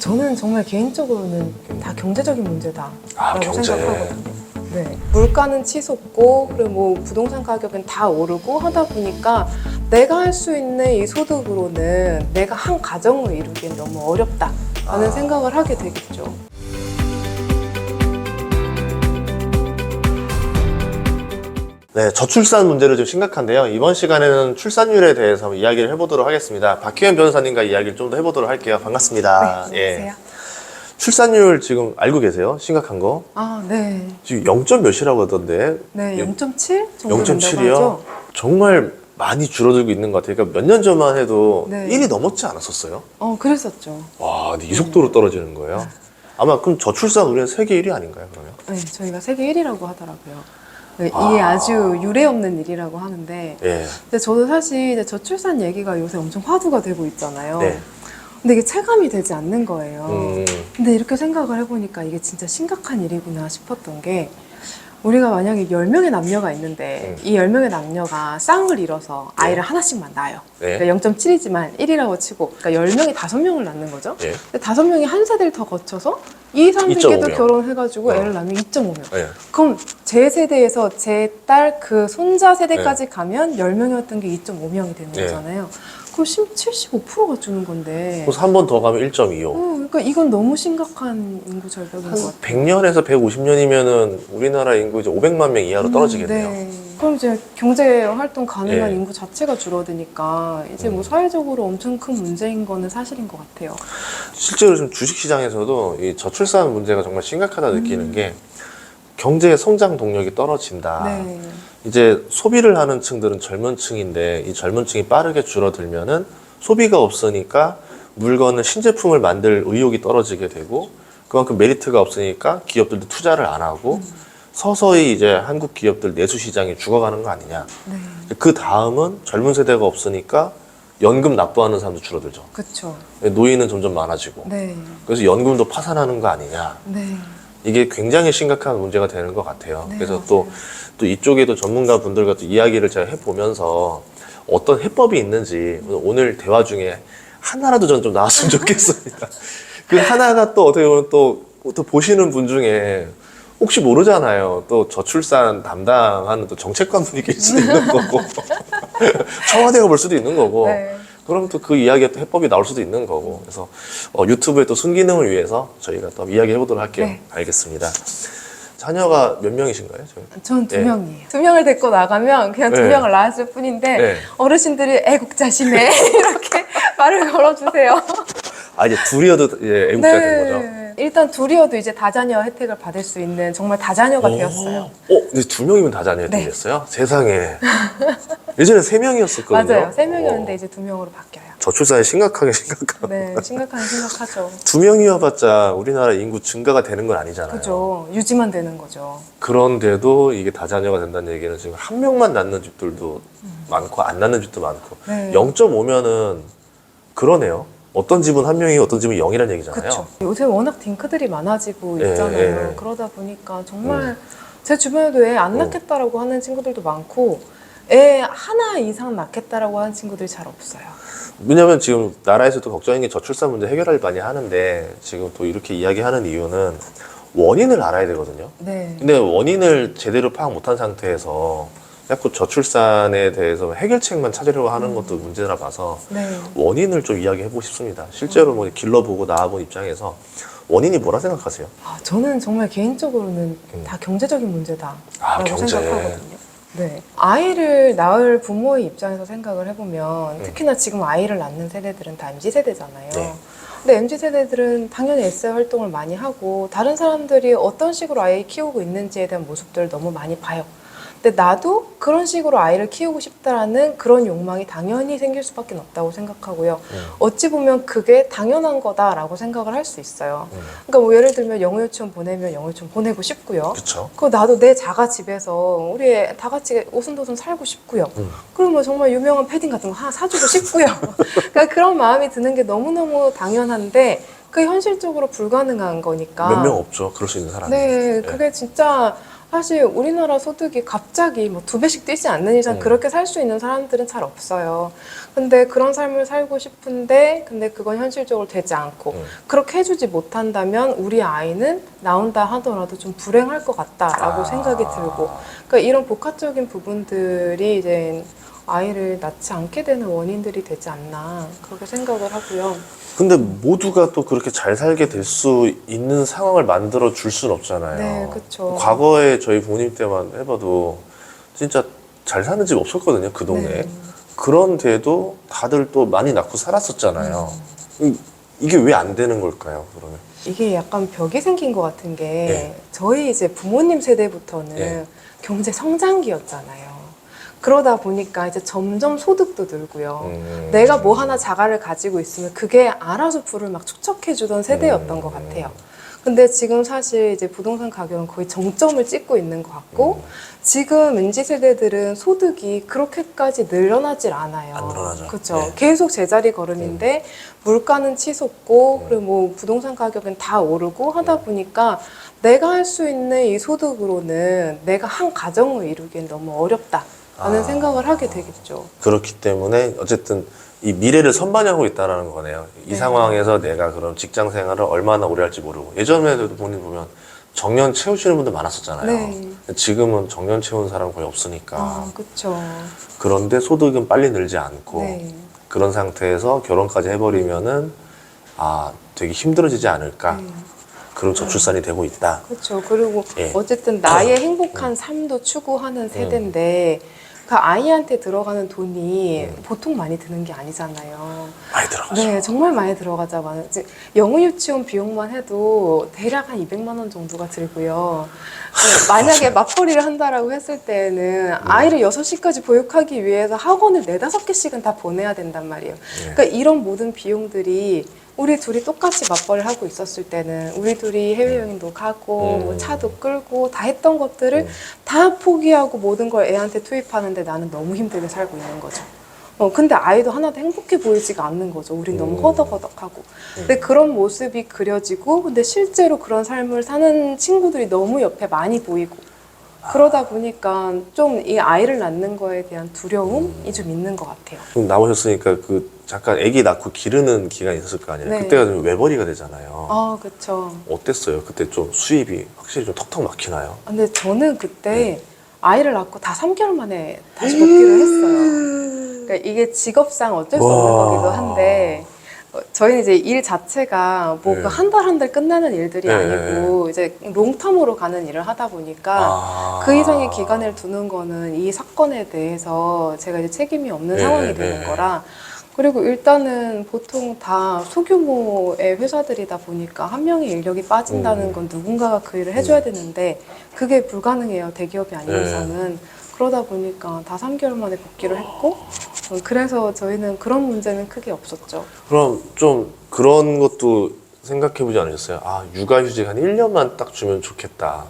저는 정말 개인적으로는 다 경제적인 문제다라고 경제. 생각하거든요. 네. 물가는 치솟고 그리고 뭐 부동산 가격은 다 오르고 하다 보니까 내가 할 수 있는 이 소득으로는 내가 한 가정을 이루기엔 너무 어렵다라는 생각을 하게 되겠죠. 네, 저출산 문제는 좀 심각한데요. 이번 시간에는 출산율에 대해서 한번 이야기를 해보도록 하겠습니다. 박희연 변호사님과 이야기를 좀 더 해보도록 할게요. 반갑습니다. 네, 안녕하세요. 출산율 지금 알고 계세요? 심각한 거? 아, 네. 지금 0점 몇이라고 하던데? 네, 0.7 정도 된다고 0.7이요? 하죠. 정말 많이 줄어들고 있는 것 같아요. 그러니까 몇 년 전만 해도 네. 1이 넘었지 않았었어요? 그랬었죠. 와, 근데 이 속도로 떨어지는 거예요? 아마 그럼 저출산 우리는 세계 1위 아닌가요, 그러면? 네, 저희가 세계 1위라고 하더라고요. 네, 이게 아주 유례 없는 일이라고 하는데, 예. 근데 저도 사실 이제 저출산 얘기가 요새 엄청 화두가 되고 있잖아요. 네. 근데 이게 체감이 되지 않는 거예요. 음. 근데 이렇게 생각을 해보니까 이게 진짜 심각한 일이구나 싶었던 게, 우리가 만약에 10명의 남녀가 있는데 이 10명의 남녀가 쌍을 이뤄서 아이를 하나씩만 낳아요. 네. 그러니까 0.7이지만 1이라고 치고, 그러니까 10명이 5명을 낳는 거죠. 예. 근데 5명이 한 세대를 더 거쳐서 2, 3세계도 2.5명. 결혼해가지고 애를 낳으면 2.5명. 예. 그럼 제 세대에서 제 딸 그 손자 세대까지 가면 10명이었던 게 2.5명이 되는 네. 거잖아요. 그럼 75%가 주는 건데. 그래서 한 번 더 가면 1.25. 그러니까 이건 너무 심각한 인구 절벽인 것 같아요. 100년에서 150년이면은 우리나라 인구 이제 500만 명 이하로 떨어지겠네요. 네. 그럼 이제 경제 활동 가능한 예. 인구 자체가 줄어드니까 이제 뭐 사회적으로 엄청 큰 문제인 거는 사실인 것 같아요. 실제로 지금 주식시장에서도 이 저출산 문제가 정말 심각하다 느끼는 게 경제 성장 동력이 떨어진다. 네. 이제 소비를 하는 층들은 젊은 층인데 이 젊은 층이 빠르게 줄어들면은 소비가 없으니까 물건을 신제품을 만들 의욕이 떨어지게 되고 그만큼 메리트가 없으니까 기업들도 투자를 안 하고 서서히 이제 한국 기업들 내수 시장이 죽어가는 거 아니냐. 네. 그 다음은 젊은 세대가 없으니까 연금 납부하는 사람도 줄어들죠. 그쵸. 노인은 점점 많아지고. 네. 그래서 연금도 파산하는 거 아니냐. 네. 이게 굉장히 심각한 문제가 되는 것 같아요. 네, 그래서 맞아요. 또 이쪽에도 전문가 분들과 또 이야기를 제가 해보면서 어떤 해법이 있는지 오늘 대화 중에 하나라도 전 좀 나왔으면 좋겠습니다. 그 하나가 또 어떻게 보면 또 보시는 분 중에 혹시 모르잖아요. 또 저출산 담당하는 또 정책관분이 계실 수도 있는 거고 청와대가 볼 수도 있는 거고 네. 그럼 또 그 이야기에 또 해법이 나올 수도 있는 거고 그래서 유튜브의 또 순기능을 위해서 저희가 또 이야기 해보도록 할게요. 네. 알겠습니다. 자녀가 몇 명이신가요? 저는 두 네. 명이에요. 2명을 데리고 나가면 그냥 두 네. 명을 낳았을 뿐인데 네. 어르신들이 애국자시네 이렇게 말을 걸어주세요. 아 이제 둘이어도 이제 애국자 된 거죠? 일단 둘이어도 이제 다자녀 혜택을 받을 수 있는 정말 다자녀가 되었어요. 근데 2명이면 다자녀 네. 되겠어요? 세상에. 예전에 3명이었었거든요. 맞아요. 3명이었는데 이제 2명으로 바뀌어요. 저출산이 심각하게 심각하고. 네, 심각하죠. 2명이어봤자 우리나라 인구 증가가 되는 건 아니잖아요. 그죠. 유지만 되는 거죠. 그런데도 이게 다자녀가 된다는 얘기는 지금 한 명만 낳는 집들도 많고 안 낳는 집도 많고 네. 0.5면은 그러네요. 어떤 집은 한 명이 어떤 집은 0이라는 얘기잖아요. 그렇죠. 요새 워낙 딩크들이 많아지고 예, 있잖아요. 예. 그러다 보니까 정말 제 주변에도 애 안 낳겠다라고 하는 친구들도 많고 애 하나 이상 낳겠다라고 하는 친구들이 잘 없어요. 왜냐면 지금 나라에서도 걱정인 게 저출산 문제 해결을 많이 하는데 지금 또 이렇게 이야기하는 이유는 원인을 알아야 되거든요. 네. 근데 원인을 제대로 파악 못한 상태에서 자꾸 저출산에 대해서 해결책만 찾으려고 하는 것도 문제라 봐서 네. 원인을 좀 이야기해보고 싶습니다. 실제로 뭐 길러보고 나와본 입장에서 원인이 뭐라 생각하세요? 저는 정말 개인적으로는 다 경제적인 문제다라고 경제. 생각하거든요. 네. 아이를 낳을 부모의 입장에서 생각을 해보면 특히나 지금 아이를 낳는 세대들은 다 MZ세대잖아요. 네. 근데 MZ세대들은 당연히 에세 활동을 많이 하고 다른 사람들이 어떤 식으로 아이 키우고 있는지에 대한 모습들을 너무 많이 봐요. 근데 나도 그런 식으로 아이를 키우고 싶다라는 그런 욕망이 당연히 생길 수밖에 없다고 생각하고요. 어찌 보면 그게 당연한 거다라고 생각을 할 수 있어요. 그러니까 뭐 예를 들면 영어유치원 보내면 영어유치원 보내고 싶고요. 그렇죠. 그 나도 내 자가 집에서 우리 애 다 같이 오순도순 살고 싶고요. 그러면 정말 유명한 패딩 같은 거 하나 사주고 싶고요. 그러니까 그런 마음이 드는 게 너무너무 당연한데 그게 현실적으로 불가능한 거니까. 몇 명 없죠. 그럴 수 있는 사람이. 네, 그게 진짜 사실 우리나라 소득이 갑자기 뭐 2배씩 뛰지 않는 이상 그렇게 살 수 있는 사람들은 잘 없어요. 근데 그런 삶을 살고 싶은데 근데 그건 현실적으로 되지 않고 그렇게 해주지 못한다면 우리 아이는 나온다 하더라도 좀 불행할 것 같다라고 생각이 들고 그러니까 이런 복합적인 부분들이 이제 아이를 낳지 않게 되는 원인들이 되지 않나 그렇게 생각을 하고요. 근데 모두가 또 그렇게 잘 살게 될 수 있는 상황을 만들어 줄 수는 없잖아요. 네, 그쵸. 과거에 저희 부모님 때만 해봐도 진짜 잘 사는 집 없었거든요, 그 동네에. 네. 그런데도 다들 또 많이 낳고 살았었잖아요. 이게 왜 안 되는 걸까요, 그러면? 이게 약간 벽이 생긴 것 같은 게 네. 저희 이제 부모님 세대부터는 네. 경제 성장기였잖아요. 그러다 보니까 이제 점점 소득도 늘고요. 내가 뭐 하나 자가를 가지고 있으면 그게 알아서 부를 막 축적해주던 세대였던 것 같아요. 근데 지금 사실 이제 부동산 가격은 거의 정점을 찍고 있는 것 같고 지금 MZ 세대들은 소득이 그렇게까지 늘어나질 않아요. 안 늘어나죠. 그렇죠. 네. 계속 제자리 걸음인데 물가는 치솟고 그리고 뭐 부동산 가격은 다 오르고 하다 보니까 내가 할 수 있는 이 소득으로는 내가 한 가정을 이루기엔 너무 어렵다라는 생각을 하게 되겠죠. 그렇기 때문에 어쨌든 이 미래를 선반영하고 있다는 거네요. 이 네. 상황에서 내가 그런 직장 생활을 얼마나 오래 할지 모르고 예전에도 본인 보면 정년 채우시는 분들 많았었잖아요. 네. 지금은 정년 채우는 사람 거의 없으니까 아, 그렇죠. 그런데 소득은 빨리 늘지 않고 네. 그런 상태에서 결혼까지 해버리면은 아 되게 힘들어지지 않을까 그런 저출산이 되고 있다. 그렇죠. 그리고 예. 어쨌든 나의 행복한 삶도 추구하는 세대인데 그 아이한테 들어가는 돈이 보통 많이 드는 게 아니잖아요. 많이 들어가죠. 네, 정말 많이 들어가잖아요. 이제 영어 유치원 비용만 해도 대략 한 200만 원 정도가 들고요. 만약에 맞벌이를 한다라고 했을 때는 아이를 6시까지 보육하기 위해서 학원을 4, 5개씩은 다 보내야 된단 말이에요. 그러니까 이런 모든 비용들이 우리 둘이 똑같이 맞벌이를 하고 있었을 때는 우리 둘이 해외여행도 가고 뭐 차도 끌고 다 했던 것들을 다 포기하고 모든 걸 애한테 투입하는데 나는 너무 힘들게 살고 있는 거죠. 근데 아이도 하나도 행복해 보이지가 않는 거죠. 우린 너무 허덕허덕하고. 근데 그런 모습이 그려지고 근데 실제로 그런 삶을 사는 친구들이 너무 옆에 많이 보이고 그러다 보니까 좀 이 아이를 낳는 거에 대한 두려움이 좀 있는 것 같아요. 그럼 나오셨으니까 그 잠깐 아기 낳고 기르는 기간이 있었을 거 아니에요. 네. 그때가 좀 외벌이가 되잖아요. 아, 그렇죠. 어땠어요? 그때 좀 수입이 확실히 좀 턱턱 막히나요? 근데 저는 그때 아이를 낳고 다 3개월 만에 다시 복귀를 했어요. 그러니까 이게 직업상 어쩔 수 없는 와. 거기도 한데 저희는 이제 일 자체가 뭐 네. 한 달 한 달 끝나는 일들이 네. 아니고 이제 롱텀으로 가는 일을 하다 보니까 그 이상의 기간을 두는 거는 이 사건에 대해서 제가 이제 책임이 없는 네. 상황이 되는 거라 그리고 일단은 보통 다 소규모의 회사들이다 보니까 한 명의 인력이 빠진다는 건 누군가가 그 일을 해줘야 되는데 그게 불가능해요. 대기업이 아닌 네. 이상은. 그러다 보니까 다 3개월 만에 복귀를 했고 그래서 저희는 그런 문제는 크게 없었죠. 그럼 좀 그런 것도 생각해보지 않으셨어요? 아, 육아휴직 한 1년만 딱 주면 좋겠다.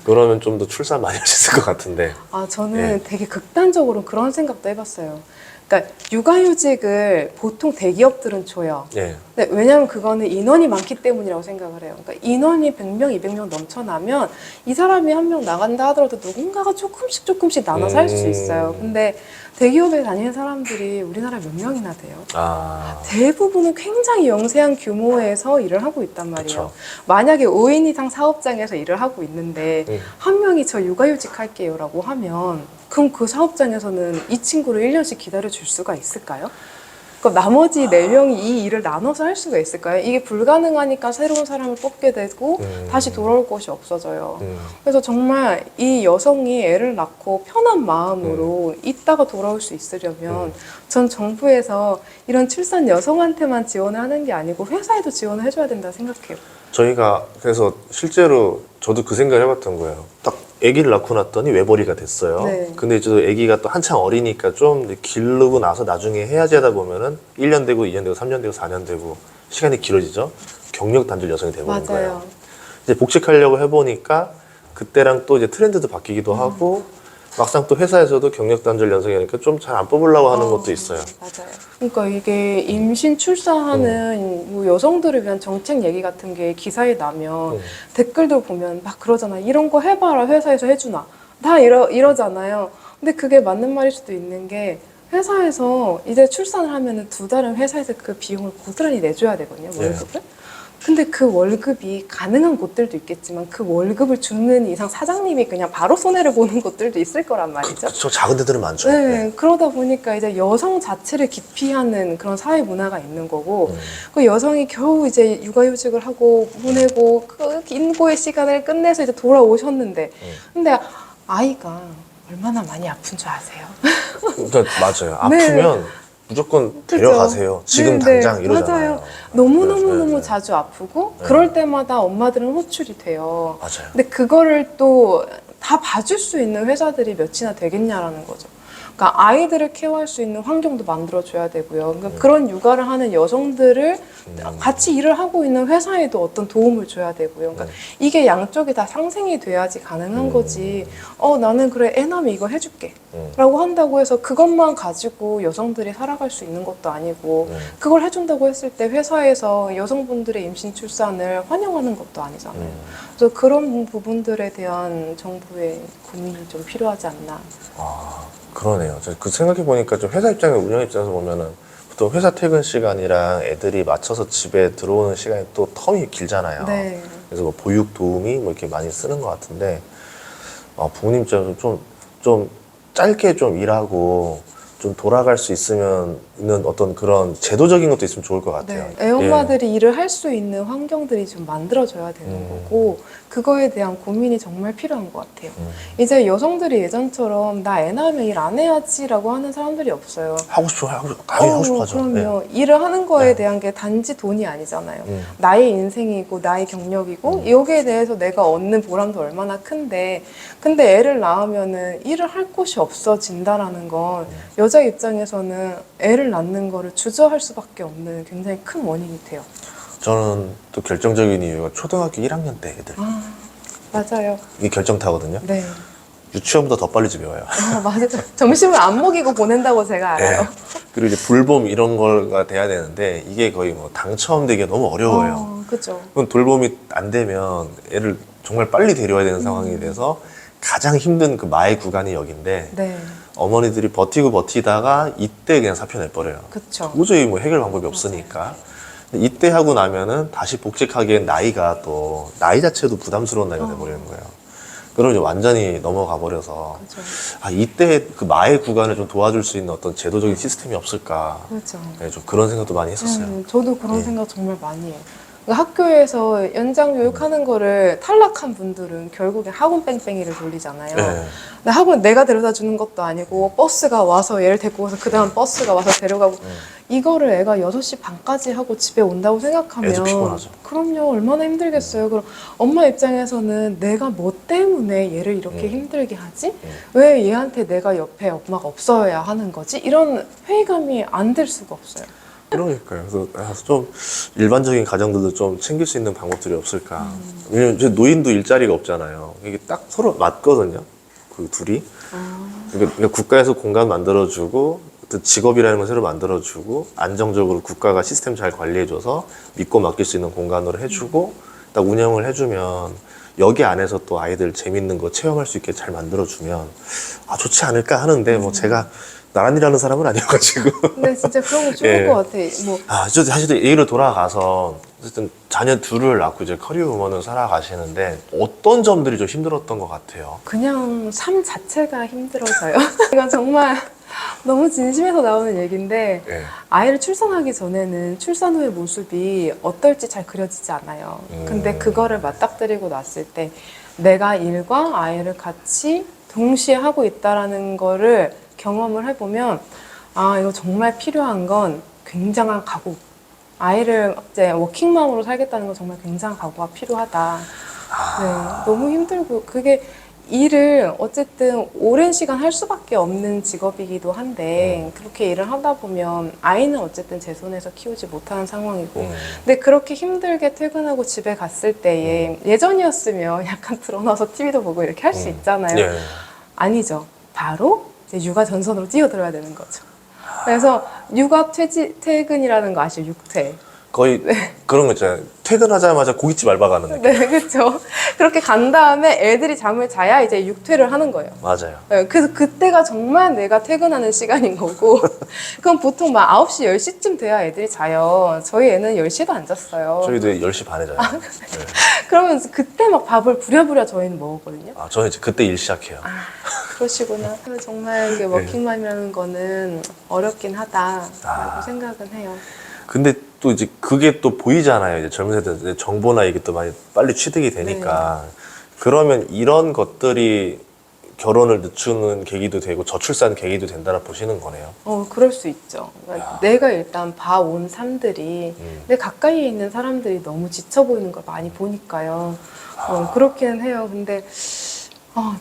그러면 좀 더 출산 많이 할 수 있을 것 같은데. 저는 예. 되게 극단적으로 그런 생각도 해봤어요. 그러니까 육아휴직을 보통 대기업들은 줘요. 예. 네, 왜냐하면 그거는 인원이 많기 때문이라고 생각을 해요. 그러니까 인원이 100명, 200명 넘쳐나면 이 사람이 한 명 나간다 하더라도 누군가가 조금씩 나눠서 할 수 있어요. 근데 대기업에 다니는 사람들이 우리나라에 몇 명이나 돼요? 아, 대부분은 굉장히 영세한 규모에서 일을 하고 있단 말이에요. 그쵸. 만약에 5인 이상 사업장에서 일을 하고 있는데 한 명이 저 육아휴직 할게요 라고 하면 그럼 그 사업장에서는 이 친구를 1년씩 기다려줄 수가 있을까요? 그럼 나머지 4명이 이 일을 나눠서 할 수가 있을까요? 이게 불가능하니까 새로운 사람을 뽑게 되고 다시 돌아올 곳이 없어져요. 그래서 정말 이 여성이 애를 낳고 편한 마음으로 있다가 돌아올 수 있으려면 전 정부에서 이런 출산 여성한테만 지원을 하는 게 아니고 회사에도 지원을 해줘야 된다 생각해요. 저희가 그래서 실제로 저도 그 생각을 해봤던 거예요. 딱 아기를 낳고 났더니 외벌이가 됐어요. 네. 근데 이제 아기가 또 한창 어리니까 좀 이제 기르고 나서 나중에 해야지 하다 보면은 1년 되고 2년 되고 3년 되고 4년 되고 시간이 길어지죠. 경력 단절 여성이 되버린 거예요. 맞아요. 이제 복직하려고 해보니까 그때랑 또 이제 트렌드도 바뀌기도 하고 막상 또 회사에서도 경력 단절 연상이니까 좀 잘 안 뽑으려고 하는 것도 있어요. 맞아요. 그러니까 이게 임신 출산하는 뭐 여성들을 위한 정책 얘기 같은 게 기사에 나면 댓글들 보면 막 그러잖아. 이런 거 해봐라 회사에서 해주나. 다 이러잖아요. 근데 그게 맞는 말일 수도 있는 게 회사에서 이제 출산을 하면은 2달은 회사에서 그 비용을 고스란히 내줘야 되거든요. 월급을. 근데 그 월급이 가능한 곳들도 있겠지만 그 월급을 주는 이상 사장님이 그냥 바로 손해를 보는 곳들도 있을 거란 말이죠. 저 작은 데들은 많죠. 네, 그러다 보니까 이제 여성 자체를 기피하는 그런 사회 문화가 있는 거고, 그 여성이 겨우 이제 육아휴직을 하고 보내고 그 인고의 시간을 끝내서 이제 돌아오셨는데, 근데 아이가 얼마나 많이 아픈 줄 아세요? 그러니까 맞아요. 네. 아프면 무조건 데려가세요. 지금 당장 이러잖아요. 맞아요. 너무너무너무 네. 자주 아프고 그럴 때마다 엄마들은 호출이 돼요. 맞아요. 근데 그거를 또 다 봐줄 수 있는 회사들이 몇이나 되겠냐라는 거죠. 그러니까 아이들을 케어할 수 있는 환경도 만들어줘야 되고요. 그러니까 그런 육아를 하는 여성들을 같이 일을 하고 있는 회사에도 어떤 도움을 줘야 되고요. 그러니까 이게 양쪽이 다 상생이 돼야지 가능한 거지. 나는 그래 애남이 이거 해줄게. 라고 한다고 해서 그것만 가지고 여성들이 살아갈 수 있는 것도 아니고 그걸 해준다고 했을 때 회사에서 여성분들의 임신 출산을 환영하는 것도 아니잖아요. 그래서 그런 부분들에 대한 정부의 고민이 좀 필요하지 않나. 그러네요. 그 생각해보니까 좀 회사 입장에 운영 입장에서 보면은 보통 회사 퇴근 시간이랑 애들이 맞춰서 집에 들어오는 시간이 또 텀이 길잖아요. 네. 그래서 뭐 보육 도우미 뭐 이렇게 많이 쓰는 것 같은데 부모님 입장에서 좀 짧게 좀 일하고 좀 돌아갈 수 있는 어떤 그런 제도적인 것도 있으면 좋을 것 같아요. 네. 애엄마들이 일을 할 수 있는 환경들이 좀 만들어져야 되는 거고 그거에 대한 고민이 정말 필요한 것 같아요. 이제 여성들이 예전처럼 나 애 낳으면 일 안 해야지라고 하는 사람들이 없어요. 하고 싶어 당연히 하고 싶어 하죠. 그럼요. 일을 하는 거에 대한 게 단지 돈이 아니잖아요. 나의 인생이고 나의 경력이고 여기에 대해서 내가 얻는 보람도 얼마나 큰데 근데 애를 낳으면은 일을 할 곳이 없어진다라는 건 여자 입장에서는 애를 낳는 거를 주저할 수밖에 없는 굉장히 큰 원인이 돼요. 저는 또 결정적인 이유가 초등학교 1학년 때 애들 맞아요. 이게 결정타거든요. 네. 유치원보다 더 빨리 집에 와요. 맞아요. 점심을 안 먹이고 보낸다고 제가 알아요. 네. 그리고 이제 돌봄 이런 거가 돼야 되는데 이게 거의 뭐 당첨되기가 너무 어려워요. 그죠. 그럼 돌봄이 안 되면 애를 정말 빨리 데려와야 되는 상황이 돼서 가장 힘든 그 마의 구간이 여기인데 네. 어머니들이 버티다가 이때 그냥 사표 내버려요. 그쵸. 도저히 뭐 해결 방법이 없으니까. 이때 하고 나면은 다시 복직하기엔 나이가 또 나이 자체도 부담스러운 나이가 돼버리는 거예요. 그럼 이제 완전히 넘어가 버려서 그죠. 이때 그 마의 구간을 좀 도와줄 수 있는 어떤 제도적인 시스템이 없을까. 그죠. 네, 좀 그런 생각도 많이 했었어요. 저도 그런 예. 생각 정말 많이 해요. 그러니까 학교에서 연장 교육하는 거를 탈락한 분들은 결국에 학원 뺑뺑이를 돌리잖아요. 네. 근데 학원 내가 데려다 주는 것도 아니고 버스가 와서 얘를 데리고 와서 그 다음 버스가 와서 데려가고 이거를 애가 6시 반까지 하고 집에 온다고 생각하면 애도 피곤하죠. 그럼요. 얼마나 힘들겠어요. 그럼 엄마 입장에서는 내가 뭐 때문에 얘를 이렇게 힘들게 하지? 왜 얘한테 내가 옆에 엄마가 없어야 하는 거지? 이런 회의감이 안 들 수가 없어요. 그러니까요. 그래서 좀 일반적인 가정들도 좀 챙길 수 있는 방법들이 없을까. 왜냐면 이제 노인도 일자리가 없잖아요. 이게 딱 서로 맞거든요. 그 둘이. 그러니까 국가에서 공간 만들어주고 어떤 직업이라는 걸 새로 만들어주고 안정적으로 국가가 시스템 잘 관리해줘서 믿고 맡길 수 있는 공간으로 해주고 딱 운영을 해주면 여기 안에서 또 아이들 재밌는 거 체험할 수 있게 잘 만들어주면 좋지 않을까 하는데 뭐 제가 나란히라는 사람은 아니어가지고. 근데 진짜 그런 거 좋을 예. 것 같아. 뭐 저 사실 얘기로 돌아가서 어쨌든 자녀 둘을 낳고 이제 커리어 우먼을 살아가시는데 어떤 점들이 좀 힘들었던 것 같아요? 그냥 삶 자체가 힘들어서요. 이건 정말 너무 진심에서 나오는 얘기인데 예. 아이를 출산하기 전에는 출산 후의 모습이 어떨지 잘 그려지지 않아요. 근데 그거를 맞닥뜨리고 났을 때 내가 일과 아이를 같이 동시에 하고 있다라는 거를 경험을 해보면 이거 정말 필요한 건 굉장한 각오. 아이를 이제 워킹맘으로 살겠다는 건 정말 굉장한 각오가 필요하다. 네, 너무 힘들고 그게 일을 어쨌든 오랜 시간 할 수밖에 없는 직업이기도 한데 그렇게 일을 하다 보면 아이는 어쨌든 제 손에서 키우지 못하는 상황이고 근데 그렇게 힘들게 퇴근하고 집에 갔을 때에 예전이었으면 약간 드러나서 TV도 보고 이렇게 할 수 있잖아요. 예. 아니죠. 바로 이제 육아 전선으로 뛰어들어야 되는 거죠. 그래서 육아 퇴근이라는 거 아시죠? 육퇴. 거의 그런 거 있잖아요. 퇴근하자마자 고깃집 알바 가는 느낌. 네, 그렇죠. 그렇게 간 다음에 애들이 잠을 자야 이제 육퇴를 하는 거예요. 맞아요. 네, 그래서 그때가 정말 내가 퇴근하는 시간인 거고 그럼 보통 막 9시, 10시쯤 돼야 애들이 자요. 저희 애는 10시도 안 잤어요. 저희도 10시 반에 자요. 네. 그러면 그때 막 밥을 부랴부랴 저희는 먹었거든요. 아, 저는 이제 그때 일 시작해요. 그러시구나. 정말 이게 워킹맘이라는 거는 어렵긴 하다라고 생각은 해요. 근데 또 이제 그게 또 보이잖아요. 이제 젊은 세대 정보나 이게 또 많이 빨리 취득이 되니까. 그러면 이런 것들이 결혼을 늦추는 계기도 되고 저출산 계기도 된다라 보시는 거네요. 그럴 수 있죠. 그러니까 내가 일단 봐온 삶들이 내 가까이에 있는 사람들이 너무 지쳐 보이는 걸 많이 보니까요. 그렇기는 해요. 근데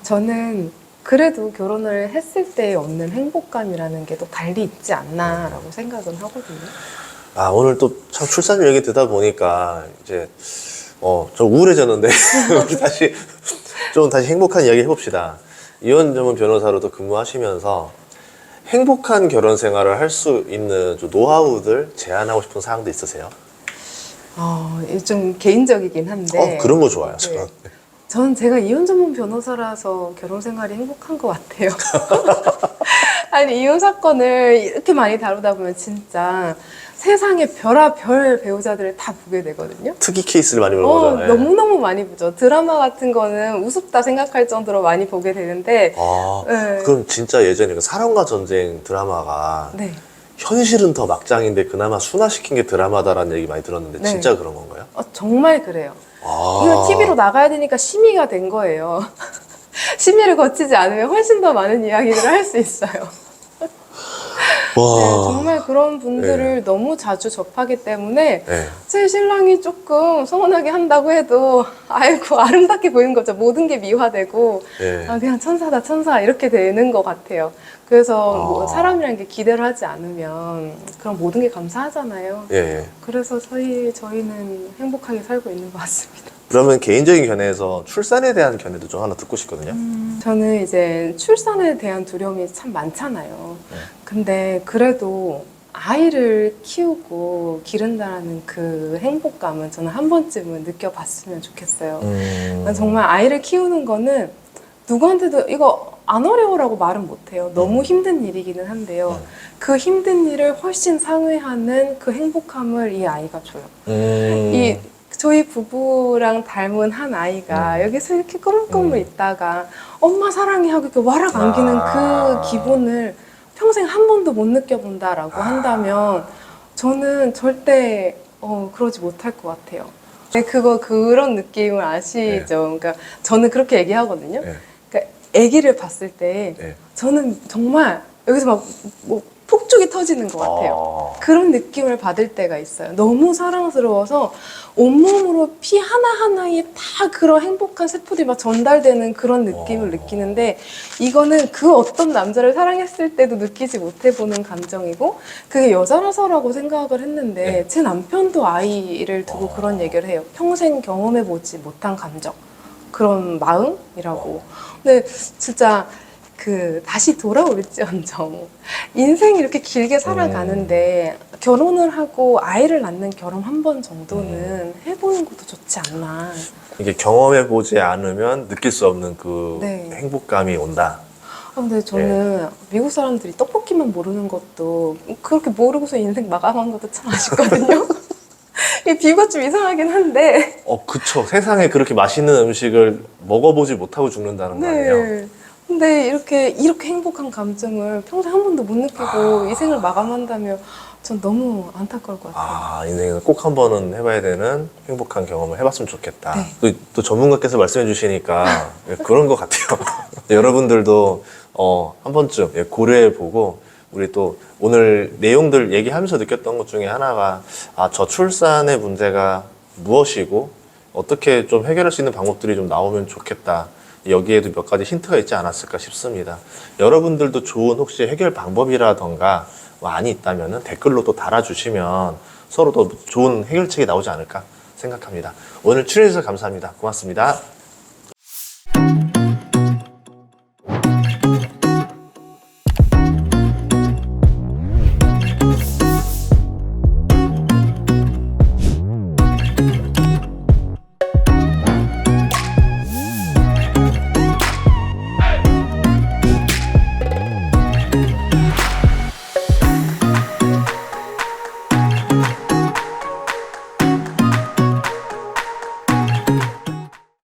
저는 그래도 결혼을 했을 때 얻는 행복감이라는 게 또 달리 있지 않나라고 생각은 하거든요. 아, 오늘 또 참 출산 얘기 듣다 보니까 이제 좀 우울해졌는데 우리 다시 행복한 이야기 해봅시다. 이혼 전문 변호사로도 근무하시면서 행복한 결혼 생활을 할 수 있는 좀 노하우들 제안하고 싶은 사항도 있으세요? 좀 개인적이긴 한데. 그런 거 좋아요. 저는. 네. 저는 제가 이혼 전문 변호사라서 결혼 생활이 행복한 것 같아요. 아니, 이혼 사건을 이렇게 많이 다루다 보면 진짜 세상에 별의별 배우자들을 다 보게 되거든요. 특이 케이스를 많이 보는 거잖아요. 너무너무 많이 보죠. 드라마 같은 거는 우습다 생각할 정도로 많이 보게 되는데. 네. 그럼 진짜 예전에 그 사랑과 전쟁 드라마가 네. 현실은 더 막장인데 그나마 순화시킨 게 드라마다라는 얘기 많이 들었는데 네. 진짜 그런 건가요? 정말 그래요. 이거 TV로 나가야 되니까 심의가 된 거예요. 심의를 거치지 않으면 훨씬 더 많은 이야기들을 할 수 있어요. 와. 네, 정말 그런 분들을 너무 자주 접하기 때문에 네. 제 신랑이 조금 서운하게 한다고 해도 아이고 아름답게 보이는 거죠. 모든 게 미화되고 네. 그냥 천사다 천사 이렇게 되는 것 같아요. 그래서 뭐 사람이라는 게 기대를 하지 않으면 그럼 모든 게 감사하잖아요. 예. 그래서 저희는 행복하게 살고 있는 것 같습니다. 그러면 개인적인 견해에서 출산에 대한 견해도 좀 하나 듣고 싶거든요. 저는 이제 출산에 대한 두려움이 참 많잖아요. 근데 그래도 아이를 키우고 기른다는 그 행복감은 저는 한 번쯤은 느껴봤으면 좋겠어요. 정말 아이를 키우는 거는 누구한테도 이거 안 어려워라고 말은 못해요. 너무 힘든 일이기는 한데요. 그 힘든 일을 훨씬 상회하는 그 행복함을 이 아이가 줘요. 저희 부부랑 닮은 한 아이가 여기서 이렇게 꾸물꾸물 있다가 엄마 사랑해 하고 이렇게 와락 안기는 그 기분을 평생 한 번도 못 느껴본다라고 한다면 저는 절대 그러지 못할 것 같아요. 그런 느낌을 아시죠? 그러니까 저는 그렇게 얘기하거든요. 그러니까 아기를 봤을 때 저는 정말 여기서 막 뭐 폭죽이 터지는 것 같아요. 그런 느낌을 받을 때가 있어요. 너무 사랑스러워서 온몸으로 피 하나하나에 다 그런 행복한 세포들이 막 전달되는 그런 느낌을 느끼는데 이거는 그 어떤 남자를 사랑했을 때도 느끼지 못해보는 감정이고 그게 여자라서라고 생각을 했는데 제 남편도 아이를 두고 그런 얘기를 해요. 평생 경험해보지 못한 감정. 그런 마음이라고. 근데 진짜 다시 돌아올지언정 인생 이렇게 길게 살아가는데 결혼을 하고 아이를 낳는 경험 한 번 정도는 해보는 것도 좋지 않나. 이게 경험해보지 않으면 느낄 수 없는 그 행복감이 온다. 근데 저는 미국 사람들이 떡볶이만 모르는 것도 그렇게 모르고서 인생 마감한 것도 참 아쉽거든요. 이 비유가 좀 이상하긴 한데. 그쵸. 세상에 그렇게 맛있는 음식을 먹어보지 못하고 죽는다는 거 아니에요? 근데 이렇게 행복한 감정을 평생 한 번도 못 느끼고 이 생을 마감한다면 전 너무 안타까울 것 같아요. 인생은 꼭 한 번은 해봐야 되는 행복한 경험을 해봤으면 좋겠다. 또 전문가께서 말씀해 주시니까 그런 것 같아요. 여러분들도 한 번쯤 고려해보고 우리 또 오늘 내용들 얘기하면서 느꼈던 것 중에 하나가 저출산의 문제가 무엇이고 어떻게 좀 해결할 수 있는 방법들이 좀 나오면 좋겠다. 여기에도 몇 가지 힌트가 있지 않았을까 싶습니다. 여러분들도 좋은 혹시 해결 방법이라던가 안이 있다면 댓글로 또 달아주시면 서로 더 좋은 해결책이 나오지 않을까 생각합니다. 오늘 출연해주셔서 감사합니다. 고맙습니다.